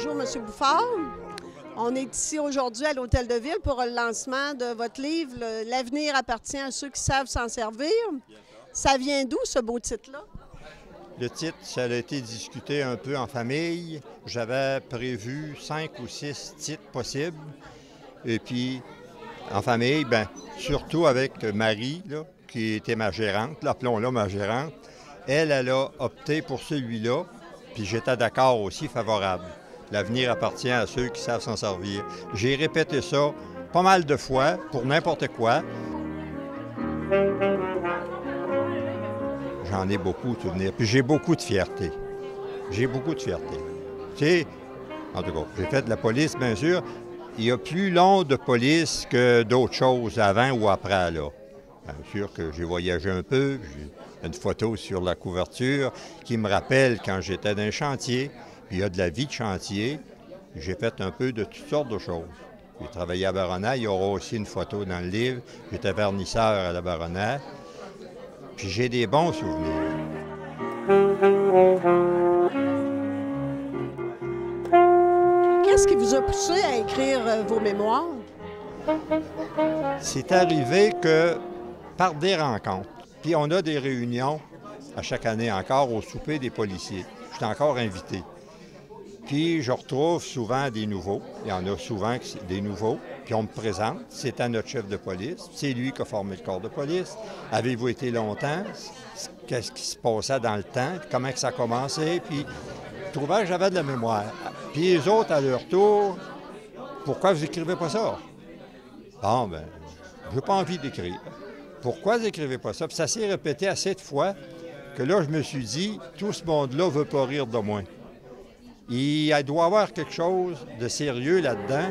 Bonjour, M. Bouffard. On est ici aujourd'hui à l'Hôtel de Ville pour le lancement de votre livre « L'avenir appartient à ceux qui savent s'en servir ». Ça vient d'où, ce beau titre-là? Le titre, ça a été discuté un peu en famille. J'avais prévu 5 ou 6 titres possibles. Et puis, en famille, bien, surtout avec Marie, là, qui était ma gérante, appelons-la ma gérante, elle a opté pour celui-là, puis j'étais d'accord aussi, favorable. L'avenir appartient à ceux qui savent s'en servir. J'ai répété ça pas mal de fois, pour n'importe quoi. J'en ai beaucoup de souvenirs, puis j'ai beaucoup de fierté. J'ai beaucoup de fierté. Tu sais, en tout cas, j'ai fait de la police, bien sûr. Il y a plus long de police que d'autres choses avant ou après, là. Bien sûr que j'ai voyagé un peu, j'ai une photo sur la couverture qui me rappelle quand j'étais dans un chantier. Puis il y a de la vie de chantier. J'ai fait un peu de toutes sortes de choses. J'ai travaillé à Baronnais, il y aura aussi une photo dans le livre. J'étais vernisseur à la Baronnais. Puis j'ai des bons souvenirs. Qu'est-ce qui vous a poussé à écrire vos mémoires? C'est arrivé que par des rencontres. Puis on a des réunions à chaque année encore au souper des policiers. Je suis encore invité. Puis je retrouve souvent des nouveaux. Il y en a souvent des nouveaux. Puis on me présente. C'était notre chef de police. C'est lui qui a formé le corps de police. Avez-vous été longtemps? Qu'est-ce qui se passait dans le temps? Comment que ça a commencé? Puis je trouvais que j'avais de la mémoire. Puis les autres, à leur tour, pourquoi vous n'écrivez pas ça? Bon, bien, je n'ai pas envie d'écrire. Pourquoi vous n'écrivez pas ça? Puis ça s'est répété assez de fois que là, je me suis dit, tout ce monde-là ne veut pas rire de moi. Il doit y avoir quelque chose de sérieux là-dedans.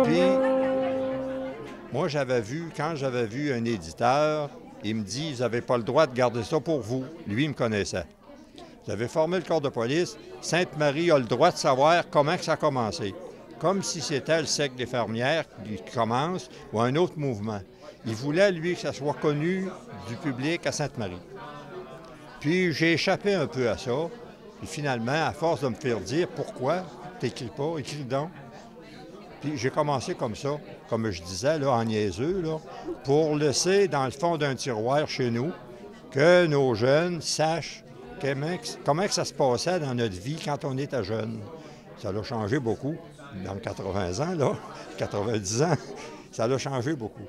Puis, moi, quand j'avais vu un éditeur, il me dit, vous n'avez pas le droit de garder ça pour vous. Lui, il me connaissait. Vous avez formé le corps de police. Sainte-Marie a le droit de savoir comment que ça a commencé. Comme si c'était le siècle des fermières qui commence ou un autre mouvement. Il voulait, lui, que ça soit connu du public à Sainte-Marie. Puis j'ai échappé un peu à ça. Puis finalement, à force de me faire dire, pourquoi t'écris pas, écris donc. Puis j'ai commencé comme ça, comme je disais, là, en niaiseux, là, pour laisser dans le fond d'un tiroir chez nous que nos jeunes sachent comment que ça se passait dans notre vie quand on était jeune. Ça a changé beaucoup. Dans 80 ans, là, 90 ans, ça a changé beaucoup.